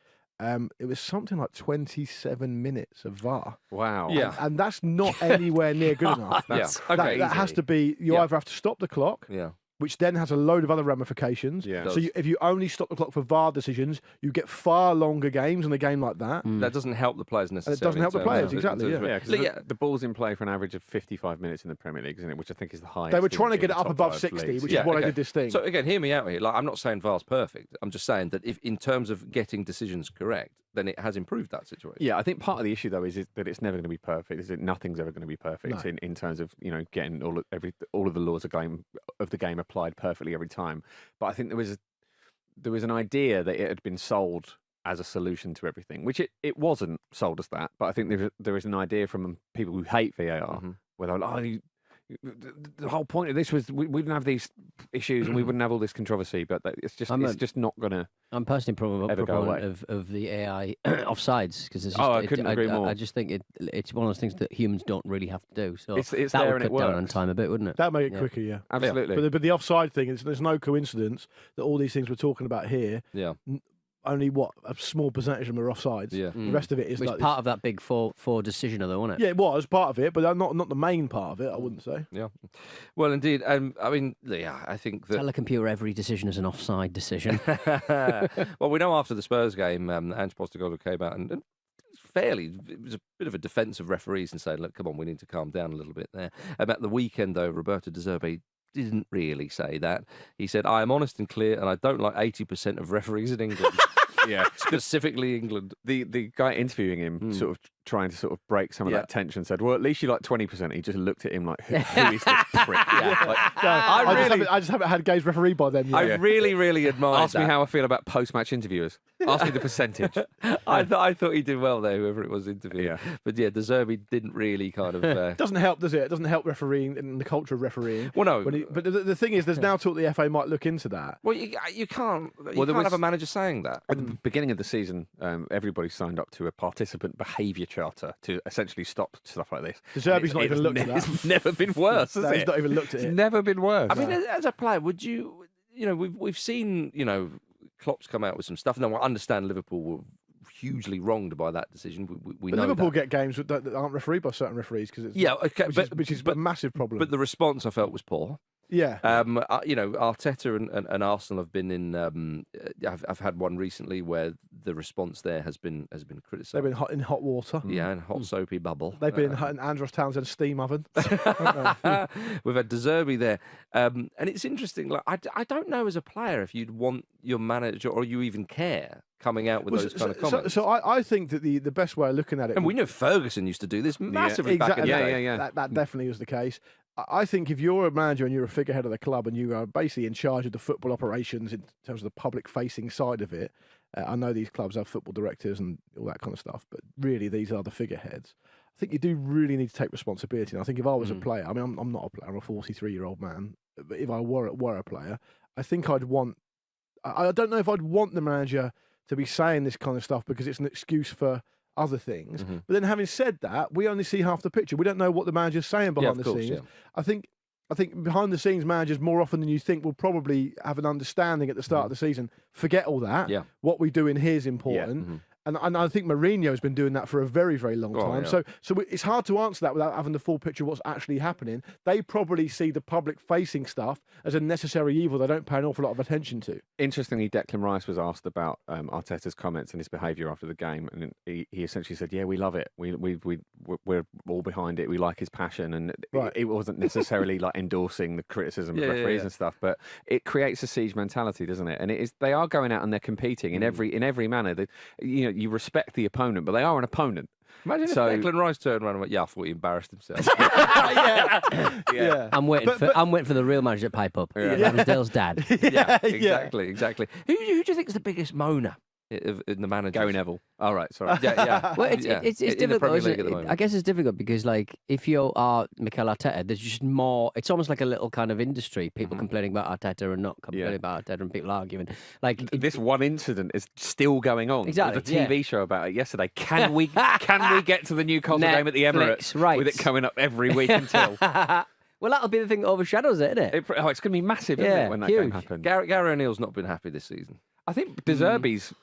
it was something like 27 minutes of VAR. Wow. Yeah. And that's not anywhere near good enough. That has to be, you either have to stop the clock, which then has a load of other ramifications. Yeah. So if you only stop the clock for VAR decisions, you get far longer games in a game like that. That doesn't help the players necessarily. It doesn't help the players, exactly, yeah. Yeah, because the ball's in play for an average of 55 minutes in the Premier League, isn't it? Which I think is the highest. They were trying to in get the it up top above 5 60, leagues. which is why they did this thing. So again, hear me out here. Like, I'm not saying VAR's perfect. I'm just saying that if, in terms of getting decisions correct, then it has improved that situation. Yeah, I think part of the issue though is that it's never going to be perfect. Is that nothing's ever going to be perfect No. in terms of getting all of the laws of the game applied perfectly every time. But I think there was an idea that it had been sold as a solution to everything, which it wasn't sold as that. But I think there is an idea from people who hate VAR where they're like, the whole point of this was we wouldn't have these issues and we wouldn't have all this controversy. But it's just not going to. I'm personally probably a Ever go proponent of the AI offsides because I couldn't agree more. I just think it's one of those things that humans don't really have to do. So It's that there would and it cut down on works. time a bit, wouldn't it? That make it quicker, yeah. Absolutely. But the offside thing is there's no coincidence that all these things we're talking about here, only a small percentage of them are offsides. Yeah. The rest of it is Which like part of that big four decision, though, wasn't it? Yeah, it was part of it, but not the main part of it. I wouldn't say. Yeah. Well, indeed. I mean, I think that. Tell a computer every decision is an offside decision. Well, we know after the Spurs game, Ange Postecoglou came out and it was a bit of a defence of referees and saying, look, come on, we need to calm down a little bit there. At the weekend, though, Roberto De Zerbi didn't really say that. He said, I am honest and clear, and I don't like 80% of referees in England. Yeah, specifically England. The guy interviewing him sort of trying to sort of break some of that tension, said, well, at least you like 20%. He just looked at him like, who is this prick? I just haven't had games refereed by them yet. I really admired Ask me how I feel about post-match interviewers. Ask me the percentage. I thought he did well there, whoever it was interviewing. Yeah. But yeah, De Zerbi didn't really kind of... Doesn't help, does it? It doesn't help refereeing and the culture of refereeing. Well, no. But the thing is, there's now talk the FA might look into that. Well, you can't. You there can't have was- a manager saying that. At the beginning of the season, everybody signed up to a participant behaviour charter to essentially stop stuff like this. De Zerbi's not even looked at that. It's never been worse, has No, he's it? not even looked at It's it. never been worse. I mean, as a player, would you? We've seen Klopp's come out with some stuff. Now I understand Liverpool were hugely wronged by that decision. We But know Liverpool that. get games that aren't refereed by certain referees because Yeah, okay, which is a massive problem. But the response I felt was poor. yeah, Arteta and Arsenal have been in. I've had one recently where the response there has been criticised. they've been in hot water. Yeah, in hot soapy bubble. They've been in Andros Townsend steam oven. We've had De Zerbi there, and it's interesting. Like I don't know as a player if you'd want your manager or you even care coming out with those kind of comments. So I think that the best way of looking at it, and we know Ferguson used to do this massively back in the exactly, day. That definitely was the case. I think if you're a manager and you're a figurehead of the club and you are basically in charge of the football operations in terms of the public-facing side of it, I know these clubs have football directors and all that kind of stuff, but really these are the figureheads. I think you do really need to take responsibility. And I think if I was a player, I mean, I'm not a player, I'm a 43-year-old man, but if I were a player, I think I'd want... I don't know if I'd want the manager to be saying this kind of stuff because it's an excuse for other things. Mm-hmm. But then having said that, we only see half the picture. We don't know what the manager's saying behind the scenes. Yeah. I think behind the scenes managers more often than you think will probably have an understanding at the start of the season. Forget all that. Yeah. What we do in here is important. And I think Mourinho's been doing that for a very, very long time. yeah. So it's hard to answer that without having the full picture of what's actually happening. They probably see the public-facing stuff as a necessary evil they don't pay an awful lot of attention to. Interestingly, Declan Rice was asked about Arteta's comments and his behaviour after the game, and he essentially said, "Yeah, we love it. We're all behind it. We like his passion." And Right. it wasn't necessarily like endorsing the criticism of referees and stuff, but it creates a siege mentality, doesn't it? And it is they are going out and they're competing in every manner. You respect the opponent, but they are an opponent. Imagine if Declan Rice turned around and went, "Yeah, I thought he embarrassed himself." Yeah. I'm waiting for the real manager to pipe up. That was Dale's dad. Yeah, exactly. Who do you think is the biggest moaner in the manager? Gary Neville. All right, sorry. Yeah. Well, it's In the difficult. Premier Isn't League at the it? moment. I guess it's difficult because, like, if you are Mikel Arteta, there's just more. It's almost like a little kind of industry. People complaining about Arteta and not complaining about Arteta, and people arguing. Like This one incident is still going on. Exactly, There's a TV show about it yesterday. Can we get to the Newcastle game at the Emirates Netflix, right. with it coming up every week until? well, that'll be the thing that overshadows it, isn't it? It's going to be massive, isn't Yeah, it, when that game huge. happens? Gary O'Neill's not been happy this season. I think De Zerbi's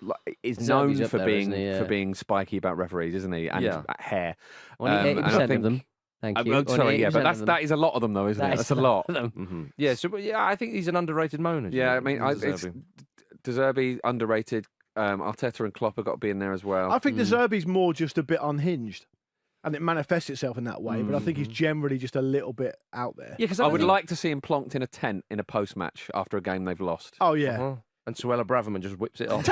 is De known Zerbi's up for there, being isn't he? Yeah. for being spiky about referees, isn't he? And Yeah. hair. Only And I 80% think- of them. Thank you. I'm sorry, Only yeah, but 80% of them. that is a lot of them, though, isn't it? That That's is a lot. of them. Yeah, I think he's an underrated moaner. Yeah, I mean, De it's Zerbi. De Zerbi underrated. Arteta and Klopp have got to be in there as well. I think De Zerbi's more just a bit unhinged. And it manifests itself in that way, but I think he's generally just a little bit out there. Yeah, because I would like to see him plonked in a tent in a post-match after a game they've lost. Oh, yeah. And Suella Braverman just whips it off.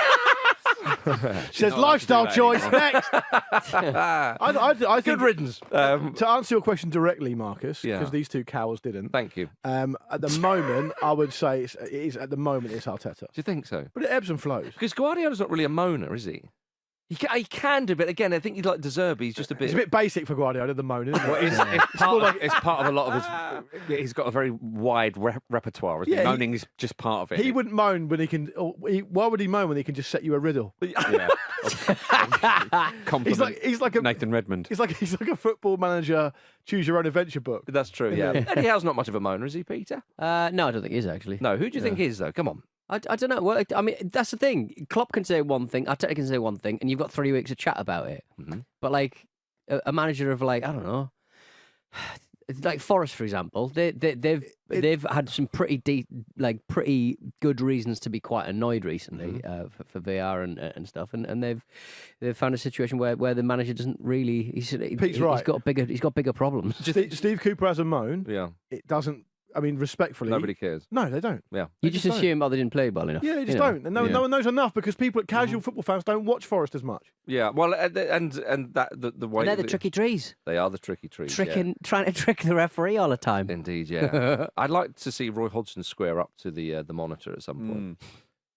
Says lifestyle choice next. I think, Good riddance. to answer your question directly, Marcus, Yeah. because these two cowards didn't. Thank you. At the moment, I would say it is at the moment it's Arteta, Do you think so? but it ebbs and flows. Because Guardiola's not really a moaner, is he? He can do, but again, I think he's like De Zerbi. He's just a bit. It's a bit basic for Guardiola at the moment, isn't it? It's part of a lot of his. He's got a very wide repertoire. Isn't Yeah, he? he- Moaning is just part of it. He wouldn't moan when he can. Why would he moan when he can just set you a riddle? Yeah. Compliment He's like a Nathan Redmond. he's like a football manager. Choose your own adventure book. That's true. Yeah. Eddie Howe's not much of a moaner, is he, Peter? No, I don't think he is actually. No. Who do you think is though? Come on. I don't know. Well, I mean, that's the thing. Klopp can say one thing, Arteta can say one thing, and you've got 3 weeks to chat about it. But like a manager of like I don't know, like Forest, for example, they've had some pretty good reasons to be quite annoyed recently for VAR and stuff, and they've found a situation where the manager doesn't really. Pete's right. He's got bigger problems. Steve Cooper has a moan. Yeah. It doesn't I mean, respectfully, Nobody cares. No, they don't. Yeah. You just assume they didn't play well enough. Yeah, they just you know. don't. And no one knows enough because casual football fans don't watch Forest as much. Yeah, well, and that the way And they're the tricky trees. they are the tricky trees. Trying to trick the referee all the time. Indeed, yeah. I'd like to see Roy Hodgson square up to the monitor at some point.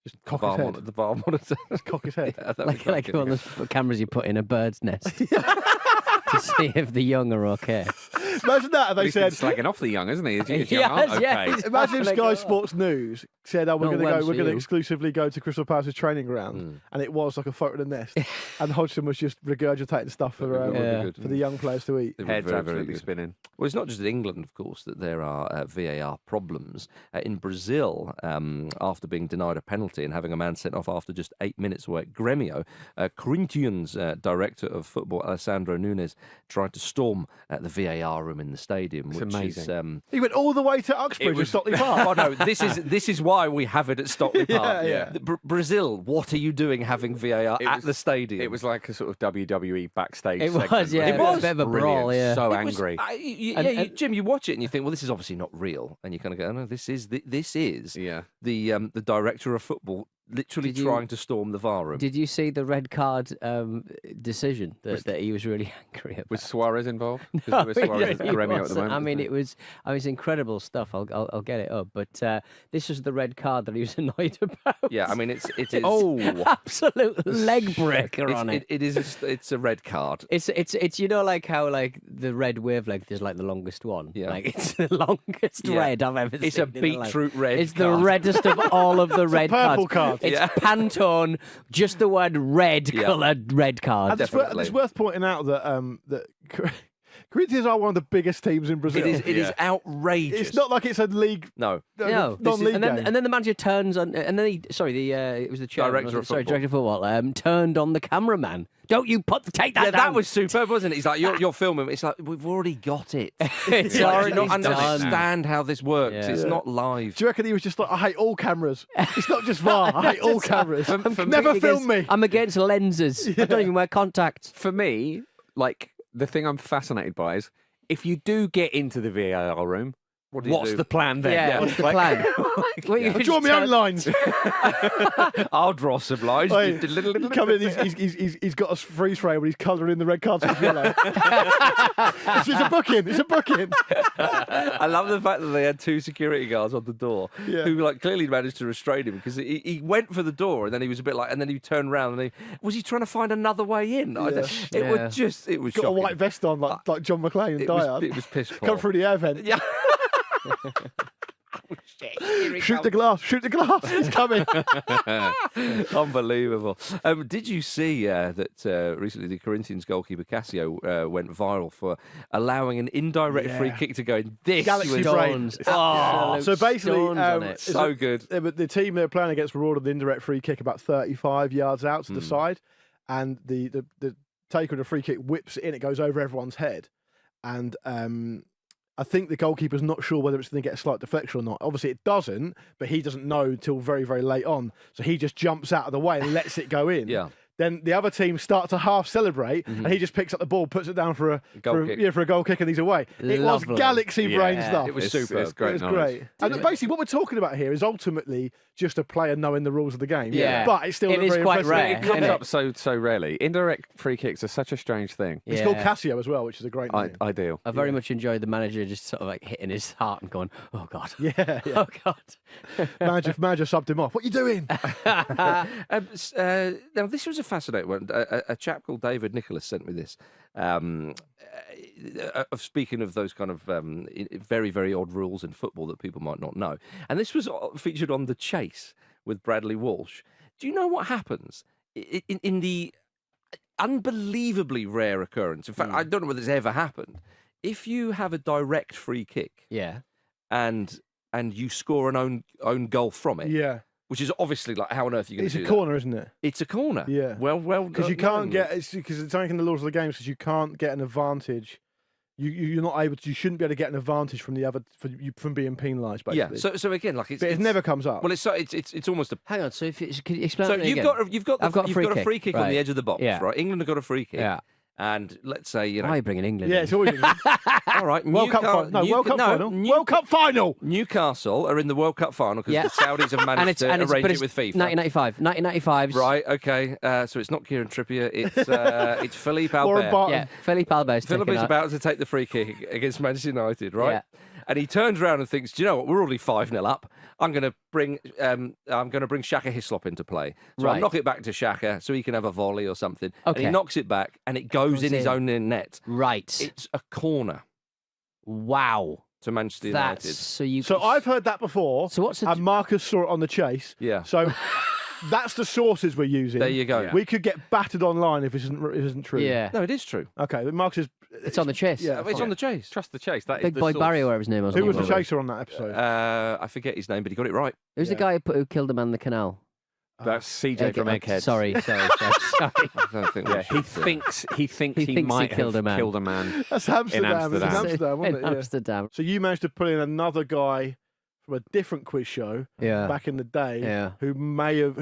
Just cock his head. The VAR monitor. Just cock his head. Yeah, that'd be Like quite good. one of those cameras you put in a bird's nest to see if the young are okay. Imagine that if they He's been said. slagging off the young, isn't he? His He young aren't has, yeah, okay. he's- Imagine if Like, Sky Sports News said, "Oh, we're No, going to Webb go. We're to going to you." exclusively go to Crystal Palace's training ground," and it was like a photo of the nest, and Hodgson was just regurgitating stuff for the young players to eat. They were Head's very, very absolutely good. spinning. Well, it's not just in England, of course, that there are VAR problems. In Brazil, after being denied a penalty and having a man sent off after just 8 minutes away at Grêmio, Corinthians director of football, Alessandro Nunes, tried to storm the VAR room in the stadium, It's which amazing. is... He went all the way to Uxbridge and Stockley Park. Oh no! This is why we have it at Stockley Park. Yeah. Brazil, what are you doing having VAR It at was- the stadium? It was like a sort of WWE backstage It was, segment, yeah. wasn't It was a bit of a Brilliant. brawl, yeah. So It was- angry. Jim, you watch it and you think, well, this is obviously not real, and you kind of go, oh, no, this is Yeah. the director of football literally Did you- trying to storm the VAR room. Did you see the red card decision that he was really angry about? Was Suarez involved? No, Because there was Suarez he at Grêmio at the wasn't. moment. I mean, isn't it was incredible stuff. I'll get it up, but this was the red card that he was annoyed about. Yeah, I mean, it is. Oh, Absolute leg breaker on it. It's a red card. It's you know like how like the red wavelength is like the longest one. Yeah. Like it's the longest Yeah. red I've ever It's seen. a in my life. beetroot red It's the card. reddest of all of the red purple cards. card. It's Yeah. Pantone, just the word red Yeah. coloured red card. And Definitely. it's worth pointing out that that Corinthians are one of the biggest teams in Brazil. It is outrageous. It's not like it's a league. No. No, non-league and then game. and then the manager turns on, and then it was the chairman, Director of sorry, football. director of football, turned on the cameraman. Don't you take that Yeah, down? that was superb, wasn't it? He's like, you're filming. It's like, we've already got it. It's Like, already do you not done. understand how this works. Yeah. It's not live. Do you reckon he was just like, I hate all cameras? It's not just VAR. I hate all cameras. for Never me, film me. I'm against lenses. I don't even wear contacts. For me, like, the thing I'm fascinated by is if you do get into the VAR room, What do you what's do? the plan then? Yeah, what's the Like- plan? Well, you I could draw just my own turn- lines. I'll draw some lines. Hey, come in. He's got a freeze frame, but he's colouring in the red cards with yellow. It's a booking. It's a booking. I love the fact that they had two security guards on the door Yeah. who like clearly managed to restrain him because he went for the door and then he was a bit like, and then he turned around and was he trying to find another way in? Yeah. It was Got a shocking. white vest on, like John McClane and It Die Hard. was piss poor. Come through the air vent. Yeah. Oh, shit. Here he Shoot the comes. glass. Shoot the glass. He's coming. Unbelievable. Did you see that recently the Corinthians goalkeeper Cassio went viral for allowing an indirect free Yeah. kick to go in? This Galaxy was brain. Stones. Oh, Absolute so basically, stones on it. it's so good. The team they're playing against were ordered the indirect free kick about 35 yards out to the side, and the taker of the free kick whips it in. It goes over everyone's head, and I think the goalkeeper's not sure whether it's going to get a slight deflection or not. Obviously, it doesn't, but he doesn't know till very, very late on. So he just jumps out of the way and lets it go in. Yeah. Then the other team start to half celebrate, and he just picks up the ball, puts it down for a Goal kick. for a goal kick, and he's away. It Lovely. was galaxy brain Yeah, stuff. It was It's superb. great It was knowledge. great. And basically, what we're talking about here is ultimately just a player knowing the rules of the game. Yeah. But it's still It is very quite impressive. rare. It comes Innit? up so rarely. Indirect free kicks are such a strange thing. It's called Casio as well, which is a great name. Ideal. I very much enjoyed the manager just sort of like hitting his heart and going, "Oh God, Yeah, yeah. oh God." Manager subbed him off. What are you doing? Now, this was a fascinating one. A chap called David Nicholas sent me this. Of speaking of those kind of very, very odd rules in football that people might not know. And this was featured on The Chase with Bradley Walsh. Do you know what happens in the unbelievably rare occurrence? In fact, I don't know whether it's ever happened. If you have a direct free kick Yeah, and you score an own goal from it, Yeah. which is obviously like, how on earth are you going It's to do a that? corner, isn't it? It's a corner. Yeah. Well, Because you can't get, because it's only in the laws of the game, because you can't get an advantage. You're not able to, you shouldn't be able to get an advantage from the other, from being penalised, Yeah. basically. So again, like but it never comes up. Well, it's almost a. hang on. So if it's, can you explain? So it to me you've again? got you've got I've got a free a free kick on right. the edge of the box, Yeah. right? England have got a free kick. Yeah. And let's say, Why are you bringing England? Yeah, in? it's always England. all right, World Cup final. No, World Cup final. World Cup final. Newcastle are in the World Cup final because the Saudis have managed to arrange it with FIFA. 1995. Right, okay. So it's not Kieran Trippier, it's Philippe Albert. Yeah, Philippe Albert's Philippe is about to take the free kick against Manchester United, right? Yeah. And he turns around and thinks, do you know what? We're already 5-0 up. I'm going to bring Shaka Hislop into play. So I'll Right. knock it back to Shaka so he can have a volley or something. And Okay. he knocks it back and it goes in his own net. Right. It's a corner Wow. to Manchester That's United. So I've heard that before. So what's the- and Marcus saw it on the chase. Yeah. So that's the sources we're using. There you go. Yeah. We could get battered online if it isn't true. Yeah. No, it is true. Okay, but Marcus is. It's on the chase. Yeah, It's on the chase. Trust the chase. That is Big the Boy source. Barry, or whatever his name was. Who was the wasn't it? chaser on that episode? I forget his name, but he got it right. Who's the guy who killed a man in the canal? That's CJ from Egghead. Sorry. I don't think we Yeah, should he do. thinks he thinks might he killed have a man. killed a man. That's Amsterdam. It's in Amsterdam. Amsterdam, wasn't In it? Yeah. Amsterdam. So you managed to put in another guy from a different quiz show Yeah. back in the day Yeah. who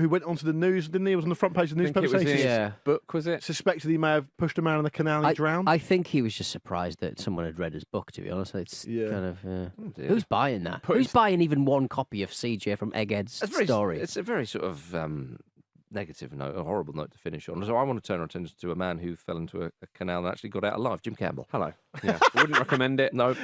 went onto the news, didn't he? He was on the front page of the I think it newspaper was saying his Yeah. book, was it? suspected he may have pushed a man in the canal and he drowned. I think he was just surprised that someone had read his book, to be honest. It's Yeah. kind of. dear. Who's buying that? Who's buying even one copy of CJ from Egghead's story? It's a very sort of negative note, a horrible note to finish on. So I want to turn our attention to a man who fell into a canal and actually got out alive, Jim Campbell. Hello. Yeah, wouldn't recommend it. No.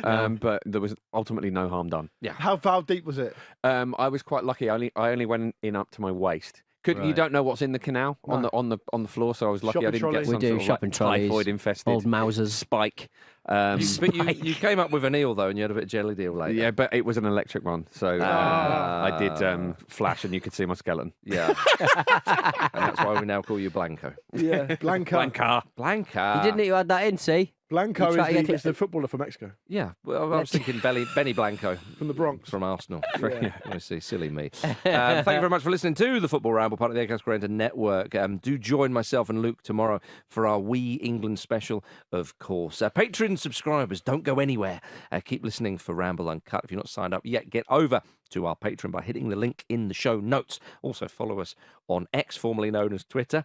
But there was ultimately no harm done. How deep was it? I was quite lucky. I only went in up to my waist. You Right. don't know what's in the canal on the floor, so I was lucky Shopping I didn't trolley. get We some do sort of shopping trolleys, typhoid infested old Mausers. spike. But you came up with an eel, though, and you had a bit of jelly deal later. Yeah, but it was an electric one, so I did flash, and you could see my skeleton. Yeah. And that's why we now call you Blanco. Yeah, Blanca. Blanca. You didn't know you had that in, see? Blanco You try to is get the footballer from Mexico, Yeah. Well, I was thinking Benny Blanco from the Bronx. from Arsenal. Yeah. I see. Silly me. Thank you very much for listening to the Football Ramble, part of the Acast Creator Network. Do join myself and Luke tomorrow for our We England special, of course. Patreon subscribers, don't go anywhere. Keep listening for Ramble Uncut. If you're not signed up yet, get over to our Patreon by hitting the link in the show notes. Also follow us on X, formerly known as Twitter,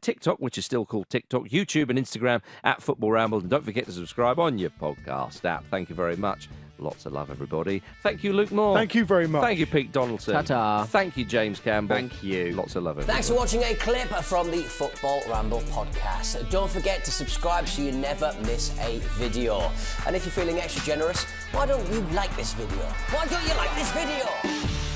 TikTok, which is still called TikTok, YouTube and Instagram at Football Ramble. And don't forget to subscribe on your podcast app. Thank you very much. Lots of love, everybody. Thank you, Luke Moore. Thank you very much. Thank you, Pete Donaldson. Ta-ta. Thank you, James Campbell. Thank you. Lots of love, everybody. Thanks for watching a clip from the Football Ramble podcast. Don't forget to subscribe so you never miss a video. And if you're feeling extra generous, why don't you like this video? Why don't you like this video?